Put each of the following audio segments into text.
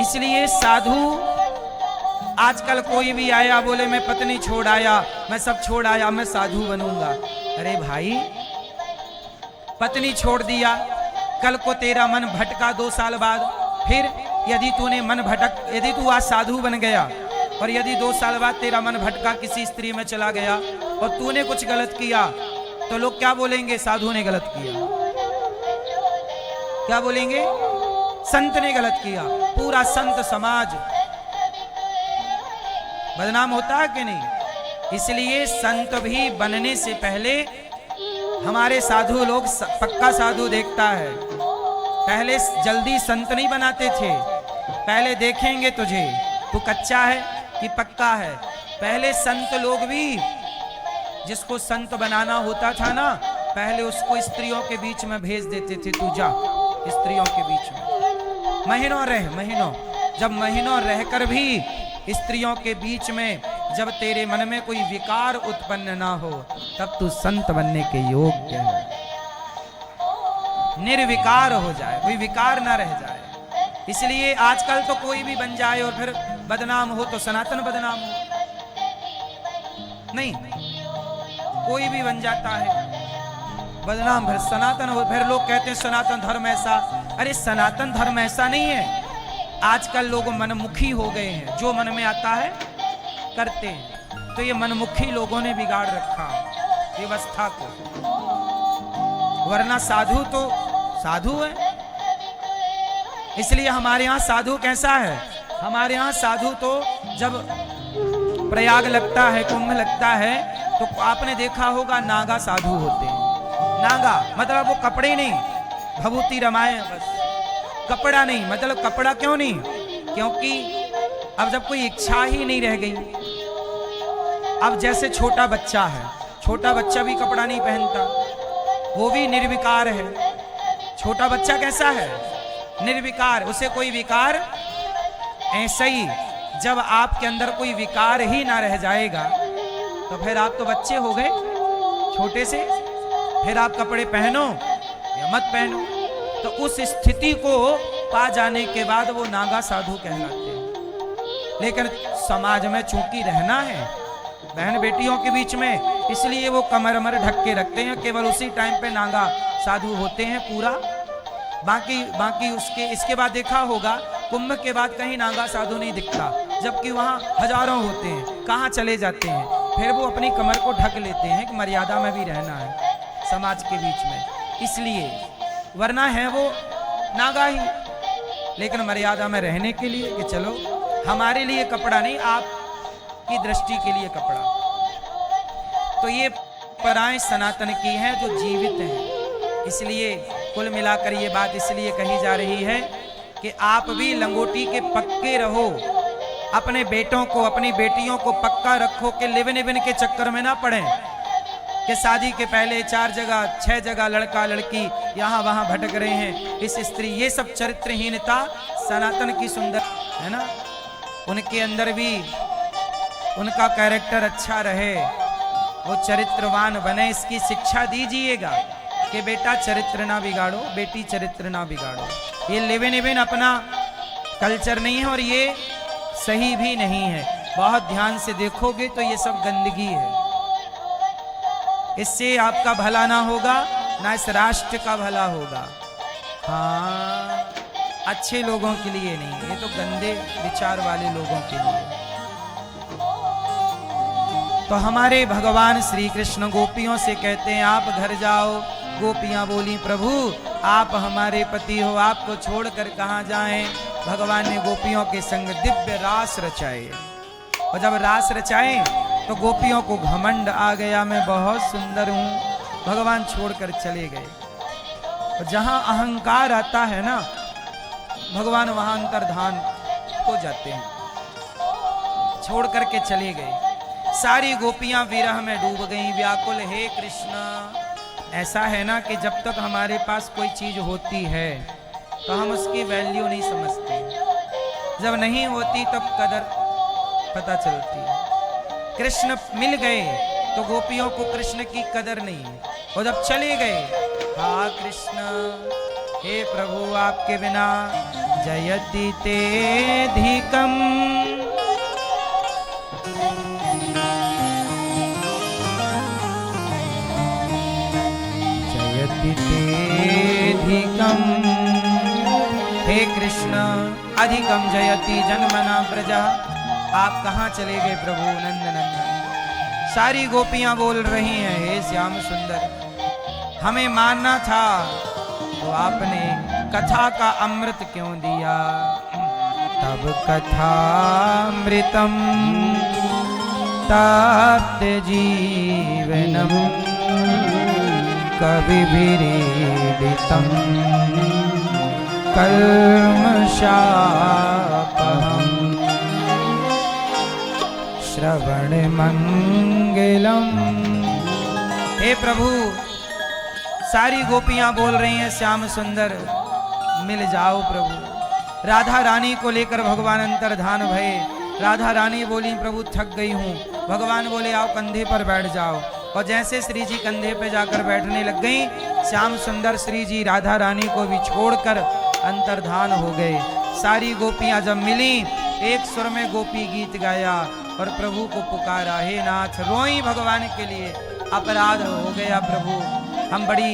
इसलिए साधु, आजकल कोई भी आया बोले मैं पत्नी छोड़ आया, मैं सब छोड़ आया, मैं साधु बनूंगा। अरे भाई, पत्नी छोड़ दिया, कल को तेरा मन भटका 2 साल बाद, फिर यदि तूने मन भटक, यदि तू आज साधु बन गया और यदि 2 साल बाद तेरा मन भटका किसी स्त्री में चला गया और तूने कुछ गलत किया, तो लोग क्या बोलेंगे? साधु ने गलत किया। क्या बोलेंगे? संत ने गलत किया। पूरा संत समाज बदनाम होता है कि नहीं? इसलिए संत भी बनने से पहले हमारे साधु लोग पक्का साधु देखता है। पहले जल्दी संत नहीं बनाते थे, पहले देखेंगे तुझे तू कच्चा है कि पक्का है। पहले संत लोग भी, जिसको संत बनाना होता था ना, पहले उसको स्त्रियों के बीच में भेज देते थे, तू जा स्त्रियों के बीच में महीनों रह, महीनों। जब महीनों रहकर भी स्त्रियों के बीच में जब तेरे मन में कोई विकार उत्पन्न ना हो, तब तू संत बनने के योग्य है। निर्विकार हो जाए, कोई विकार ना रह जाए। इसलिए आजकल तो कोई भी बन जाए और फिर बदनाम हो तो सनातन बदनाम हो, नहीं, कोई भी बन जाता है बदनाम, फिर सनातन हो, फिर लोग कहते हैं सनातन धर्म ऐसा। अरे सनातन धर्म ऐसा नहीं है। आजकल लोग मनमुखी हो गए हैं, जो मन में आता है करते हैं। तो ये मनमुखी लोगों ने बिगाड़ रखा व्यवस्था को, वरना साधु तो साधु है। इसलिए हमारे यहाँ साधु कैसा है? हमारे यहाँ साधु तो जब प्रयाग लगता है, कुंभ लगता है, तो आपने देखा होगा नागा साधु होते हैं। नागा मतलब वो कपड़े नहीं, भभूति रमाए बस, कपड़ा नहीं। मतलब कपड़ा क्यों नहीं? क्योंकि अब जब कोई इच्छा ही नहीं रह गई। अब जैसे छोटा बच्चा है, छोटा बच्चा भी कपड़ा नहीं पहनता, वो भी निर्विकार है। छोटा बच्चा कैसा है? निर्विकार, उसे कोई विकार। ऐसे ही जब आपके अंदर कोई विकार ही ना रह जाएगा, तो फिर आप तो बच्चे हो गए छोटे से, फिर आप कपड़े पहनो या मत पहनो। तो उस स्थिति को पा जाने के बाद वो नागा साधु कहलाते हैं। लेकिन समाज में चूंकि रहना है बहन बेटियों के बीच में, इसलिए वो कमर मर ढक के रखते हैं। केवल उसी टाइम पे नागा साधु होते हैं पूरा, बाकी उसके इसके बाद देखा होगा कुंभ के बाद कहीं नागा साधु नहीं दिखता, जबकि वहाँ हजारों होते हैं। कहाँ चले जाते हैं? फिर वो अपनी कमर को ढक लेते हैं कि मर्यादा में भी रहना है समाज के बीच में, इसलिए। वरना है वो नागा ही, लेकिन मर्यादा में रहने के लिए कि चलो हमारे लिए कपड़ा नहीं, आपकी दृष्टि के लिए कपड़ा। तो ये परंपराएं सनातन की हैं जो जीवित हैं। इसलिए कुल मिलाकर ये बात इसलिए कही जा रही है कि आप भी लंगोटी के पक्के रहो, अपने बेटों को अपनी बेटियों को पक्का रखो कि लिव इन के चक्कर में ना पड़े कि शादी के पहले 4 जगह 6 जगह लड़का लड़की यहाँ वहाँ भटक रहे हैं, इस स्त्री। ये सब चरित्रहीनता सनातन की सुंदर है ना। उनके अंदर भी उनका कैरेक्टर अच्छा रहे, वो चरित्रवान बने, इसकी शिक्षा दीजिएगा कि बेटा चरित्र ना बिगाड़ो, बेटी चरित्र ना बिगाड़ो। ये लिव इन अपना कल्चर नहीं है और ये सही भी नहीं है। बहुत ध्यान से देखोगे तो ये सब गंदगी है। इससे आपका भला ना होगा, ना इस राष्ट्र का भला होगा। हाँ, अच्छे लोगों के लिए नहीं, ये तो गंदे विचार वाले लोगों के लिए। तो हमारे भगवान श्री कृष्ण गोपियों से कहते हैं आप घर जाओ। गोपियां बोली प्रभु आप हमारे पति हो, आपको छोड़कर कहाँ जाएं। भगवान ने गोपियों के संग दिव्य रास रचाए, और जब रास रचाए तो गोपियों को घमंड आ गया, मैं बहुत सुंदर हूँ। भगवान छोड़कर चले गए। और जहाँ अहंकार आता है ना, भगवान वहाँ अंतर्धान हो जाते हैं, छोड़ करके चले गए। सारी गोपियां विरह में डूब गईं, व्याकुल। हे कृष्ण, ऐसा है ना कि जब तक हमारे पास कोई चीज होती है तो हम उसकी वैल्यू नहीं समझते, जब नहीं होती तब कदर पता चलती है। कृष्ण मिल गए तो गोपियों को कृष्ण की कदर नहीं है, और जब चले गए, हा कृष्ण, हे प्रभु आपके बिना जयति तेऽधिकम् जयति तेऽधिकम्। हे कृष्ण, अधिकम जयति जन्मना प्रजा। आप कहाँ चले गए प्रभु नंदनंदन? सारी गोपियां बोल रही हैं, हे श्याम सुंदर, हमें मानना था तो आपने कथा का अमृत क्यों दिया? तब कथामृतम तप्त जीवनम कविभिरीडितम कल्मषापहम् श्रवण मंगलम। हे प्रभु, सारी गोपियां बोल रही हैं श्याम सुंदर मिल जाओ प्रभु। राधा रानी को लेकर भगवान अंतर्धान भये। राधा रानी बोली प्रभु थक गई हूँ। भगवान बोले आओ कंधे पर बैठ जाओ। और जैसे श्री जी कंधे पे जाकर बैठने लग गई, श्याम सुंदर श्री जी राधा रानी को भी छोड़कर अंतर्धान हो गए। सारी गोपियां जब मिली, एक सुर में गोपी गीत गाया और प्रभु को पुकारा, हे नाथ, रोई भगवान के लिए, अपराध हो गया प्रभु, हम बड़ी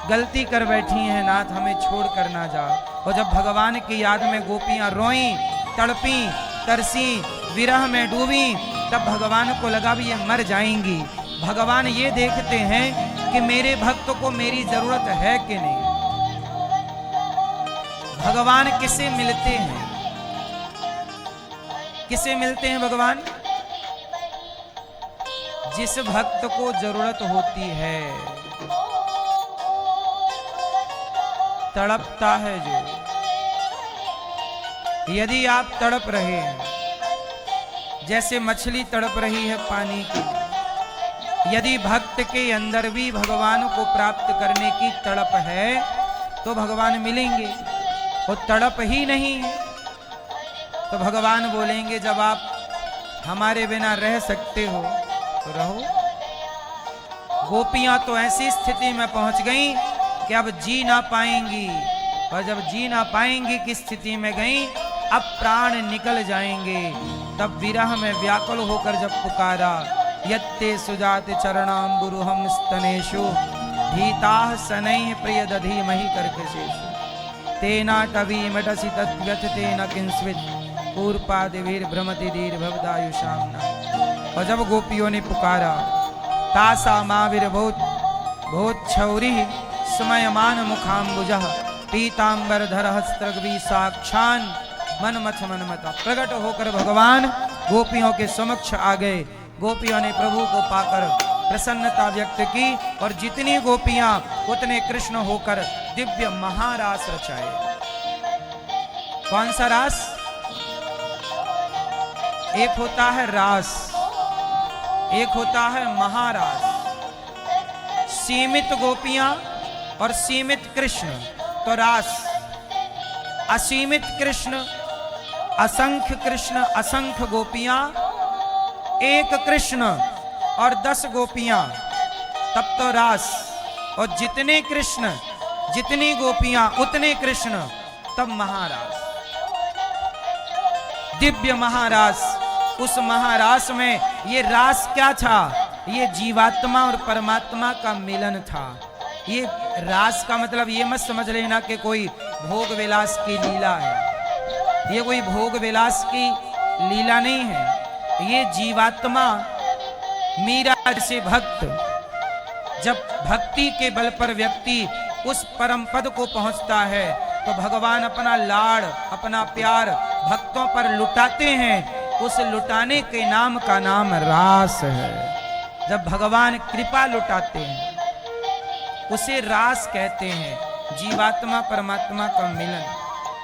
गलती कर बैठी हैं नाथ, हमें छोड़ कर ना जाओ। और जब भगवान की याद में गोपियां रोई, तड़पी, तरसी, विरह में डूबी, तब भगवान को लगा भी ये मर जाएंगी। भगवान ये देखते हैं कि मेरे भक्त को मेरी जरूरत है कि नहीं। भगवान किसे मिलते हैं? किसे मिलते हैं भगवान? जिस भक्त को जरूरत होती है, तड़पता है जो। यदि आप तड़प रहे हैं, जैसे मछली तड़प रही है पानी की, यदि भक्त के अंदर भी भगवान को प्राप्त करने की तड़प है तो भगवान मिलेंगे। वो तड़प ही नहीं है तो भगवान बोलेंगे जब आप हमारे बिना रह सकते हो तो रहो। गोपियां तो ऐसी स्थिति में पहुंच गईं कि अब जी ना पाएंगी, और जब जी ना पाएंगी की स्थिति में गईं, अब प्राण निकल जाएंगे। तब विरह में व्याकुल होकर जब पुकारा, यत्ते सुजात चरणाम्बुरुहम स्तनेषु भीताः शनैः प्रियदधीमहि कर्कशेषु तेना टवीमटसि तद्व्यथतेन किंस्वित् पूर्पादिभिर्भ्रमति दीर्घवदायुषाम्ना। और जब गोपियों ने पुकारा, तासा माविर्भूत भूच्छौरिः स्मयमान मुखाम्बुजः पीताम्बरधरः स्त्रग्वी साक्षान् मनमथ मनमता। प्रकट होकर भगवान गोपियों के समक्ष आ गए। गोपियों ने प्रभु को पाकर प्रसन्नता व्यक्त की और जितनी गोपियां उतने कृष्ण होकर दिव्य महारास रचाए। कौन सा रास? एक होता है रास, एक होता है महारास। सीमित गोपियां और सीमित कृष्ण तो रास, असीमित कृष्ण, असंख्य कृष्ण, असंख्य गोपियां, एक कृष्ण और 10 गोपियां, तब तो रास। और जितने कृष्ण, जितनी गोपियां, उतने कृष्ण, तब महारास, दिव्य महारास। उस महारास में ये रास क्या था? ये जीवात्मा और परमात्मा का मिलन था। ये रास का मतलब ये मत समझ लेना कि कोई भोग विलास की लीला है। ये कोई भोग विलास की लीला नहीं है। ये जीवात्मा, मीरा जैसे भक्त, जब भक्ति के बल पर व्यक्ति उस परम पद को पहुंचता है तो भगवान अपना लाड़, अपना प्यार भक्तों पर लुटाते हैं। उस लुटाने के नाम का नाम रास है। जब भगवान कृपा लुटाते हैं उसे रास कहते हैं। जीवात्मा परमात्मा का मिलन।